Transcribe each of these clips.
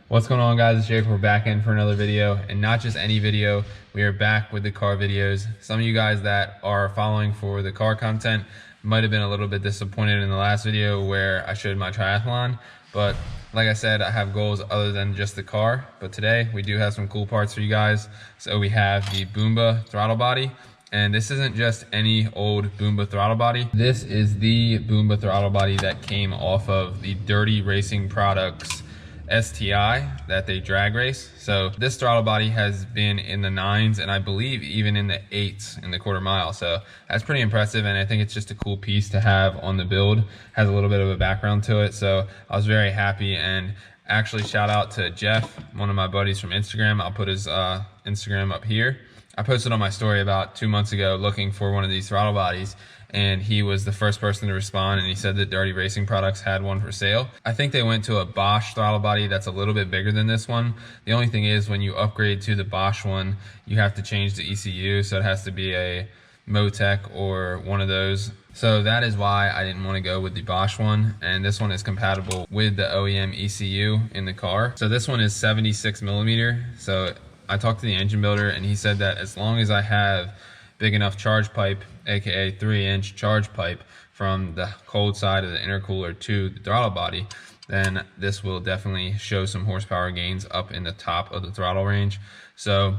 What's going on, guys? It's Jake. We're back in for another video, and not just any video. We are back with the car videos. Some of you guys that are following for the car content might have been a little bit disappointed in the last video where I showed my triathlon, but like I said, I have goals other than just the car. But today we do have some cool parts for you guys. So we have the Boomba throttle body, and this isn't just any old Boomba throttle body. This is the Boomba throttle body that came off of the Dirty Racing Products STI that they drag race. So this throttle body has been in the 9s and I believe even in the 8s in the quarter mile. So that's pretty impressive, and I think it's just a cool piece to have on the build. Has a little bit of a background to it, so I was very happy. And actually, shout out to Jeff, one of my buddies from Instagram. I'll put his Instagram up here. I posted on my story about 2 months ago looking for one of these throttle bodies, and he was the first person to respond, and he said that Dirty Racing Products had one for sale. I think they went to a Bosch throttle body that's a little bit bigger than this one. The only thing is, when you upgrade to the Bosch one, you have to change the ECU, so it has to be a Motec or one of those. So that is why I didn't want to go with the Bosch one, and this one is compatible with the OEM ECU in the car. So this one is 76 millimeter. So I talked to the engine builder, and he said that as long as I have big enough charge pipe, aka 3-inch charge pipe, from the cold side of the intercooler to the throttle body, then this will definitely show some horsepower gains up in the top of the throttle range. So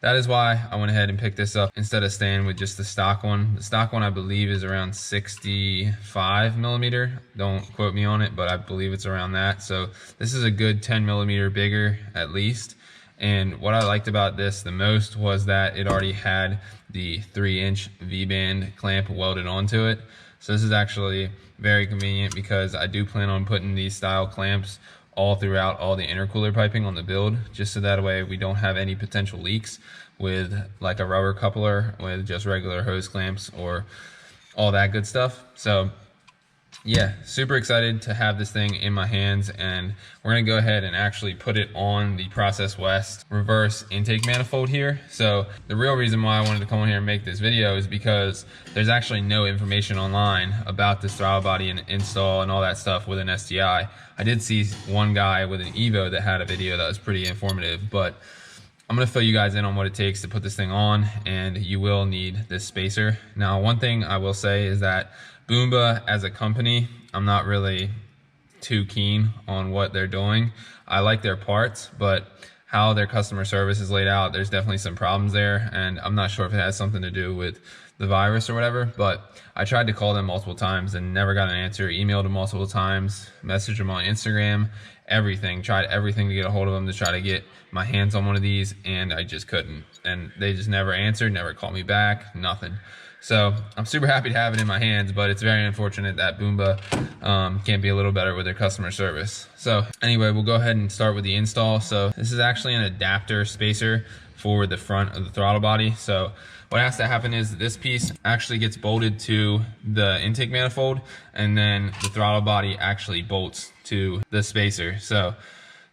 that is why I went ahead and picked this up instead of staying with just the stock one. The stock one, I believe, is around 65 millimeter. Don't quote me on it, but I believe it's around that. So this is a good 10 millimeter bigger at least. And what I liked about this the most was that it already had the 3-inch V-band clamp welded onto it. So this is actually very convenient because I do plan on putting these style clamps all throughout all the intercooler piping on the build, just so that way we don't have any potential leaks with like a rubber coupler with just regular hose clamps or all that good stuff. So yeah, super excited to have this thing in my hands, and we're gonna go ahead and actually put it on the Process West reverse intake manifold here. So the real reason why I wanted to come on here and make this video is because there's actually no information online about this throttle body and install and all that stuff with an STI. I did see one guy with an Evo that had a video that was pretty informative, but I'm gonna fill you guys in on what it takes to put this thing on, and you will need this spacer. Now, one thing I will say is that Boomba as a company, I'm not really too keen on what they're doing. I like their parts, but how their customer service is laid out, there's definitely some problems there, and I'm not sure if it has something to do with the virus or whatever, but I tried to call them multiple times and never got an answer, emailed them multiple times, messaged them on Instagram, everything, tried everything to get a hold of them to try to get my hands on one of these, and I just couldn't. And they just never answered, never called me back, nothing. So I'm super happy to have it in my hands, but it's very unfortunate that Boomba can't be a little better with their customer service. So anyway, we'll go ahead and start with the install. So this is actually an adapter spacer for the front of the throttle body. So what has to happen is this piece actually gets bolted to the intake manifold, and then the throttle body actually bolts to the spacer. So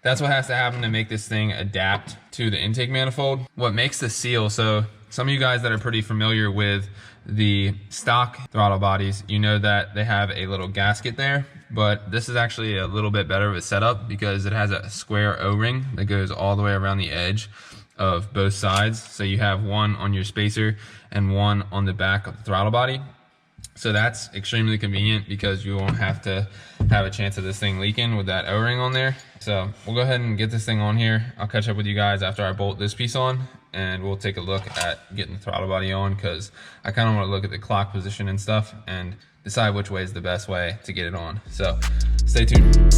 that's what has to happen to make this thing adapt to the intake manifold. What makes the seal, so some of you guys that are pretty familiar with the stock throttle bodies, you know that they have a little gasket there, but this is actually a little bit better of a setup because it has a square O-ring that goes all the way around the edge of both sides. So you have one on your spacer and one on the back of the throttle body. So that's extremely convenient because you won't have to have a chance of this thing leaking with that O-ring on there. So we'll go ahead and get this thing on here. I'll catch up with you guys after I bolt this piece on, and we'll take a look at getting the throttle body on, because I kind of want to look at the clock position and stuff and decide which way is the best way to get it on. So stay tuned.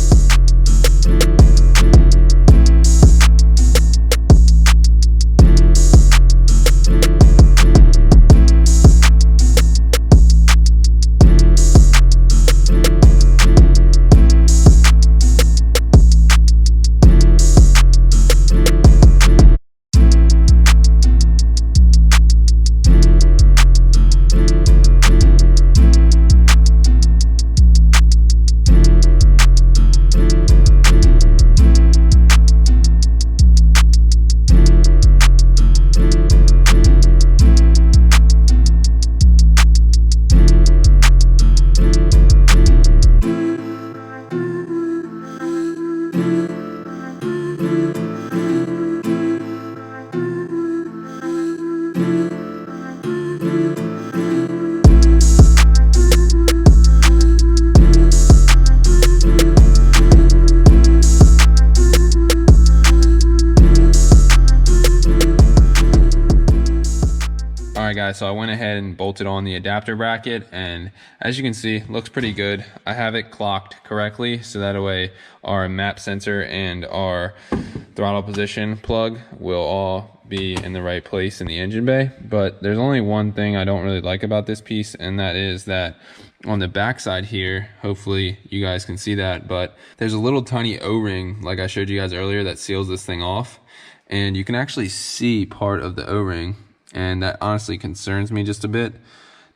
guys, so I went ahead and bolted on the adapter bracket, and as you can see, looks pretty good. I have it clocked correctly, so that way our map sensor and our throttle position plug will all be in the right place in the engine bay. But there's only one thing I don't really like about this piece, and that is that on the back side here, hopefully you guys can see that, but there's a little tiny O-ring like I showed you guys earlier that seals this thing off, and you can actually see part of the O-ring, and that honestly concerns me just a bit.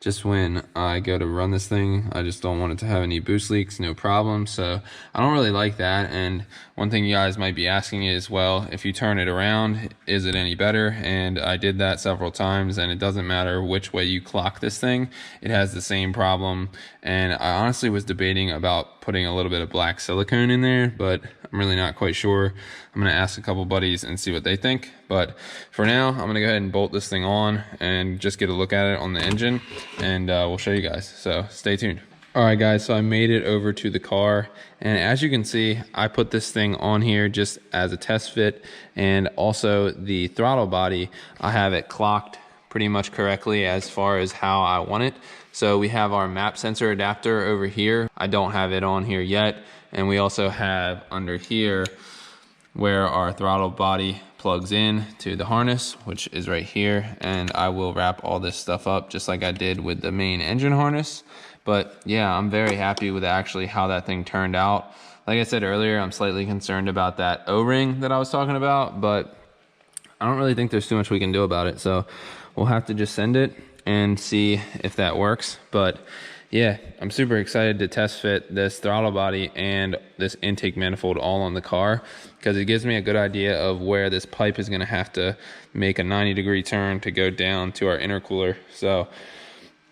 Just when I go to run this thing, I just don't want it to have any boost leaks, no problem. So I don't really like that. And one thing you guys might be asking is, well, if you turn it around, is it any better? And I did that several times, and it doesn't matter which way you clock this thing, it has the same problem. And I honestly was debating about putting a little bit of black silicone in there, but I'm really not quite sure. I'm gonna ask a couple buddies and see what they think. But for now, I'm gonna go ahead and bolt this thing on and just get a look at it on the engine, and we'll show you guys, so stay tuned. All right guys, so I made it over to the car, and as you can see, I put this thing on here just as a test fit, and also the throttle body, I have it clocked pretty much correctly as far as how I want it. So we have our map sensor adapter over here. I don't have it on here yet, and we also have under here where our throttle body plugs in to the harness, which is right here, and I will wrap all this stuff up just like I did with the main engine harness. But yeah, I'm very happy with actually how that thing turned out. Like I said earlier, I'm slightly concerned about that O-ring that I was talking about, but I don't really think there's too much we can do about it, so we'll have to just send it and see if that works. But yeah, I'm super excited to test fit this throttle body and this intake manifold all on the car, because it gives me a good idea of where this pipe is going to have to make a 90-degree turn to go down to our intercooler. So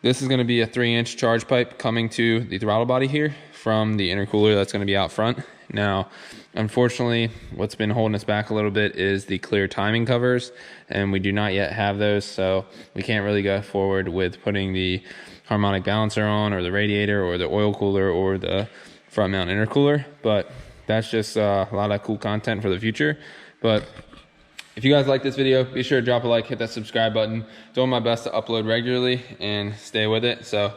this is going to be a 3-inch charge pipe coming to the throttle body here from the intercooler that's going to be out front. Now, unfortunately, what's been holding us back a little bit is the clear timing covers, and we do not yet have those, so we can't really go forward with putting the harmonic balancer on, or the radiator, or the oil cooler, or the front mount intercooler. But that's just a lot of cool content for the future. But if you guys like this video, be sure to drop a like, hit that subscribe button. Doing my best to upload regularly and stay with it. So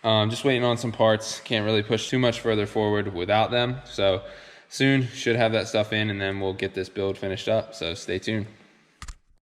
just waiting on some parts. Can't really push too much further forward without them. So soon should have that stuff in, and then we'll get this build finished up. So stay tuned.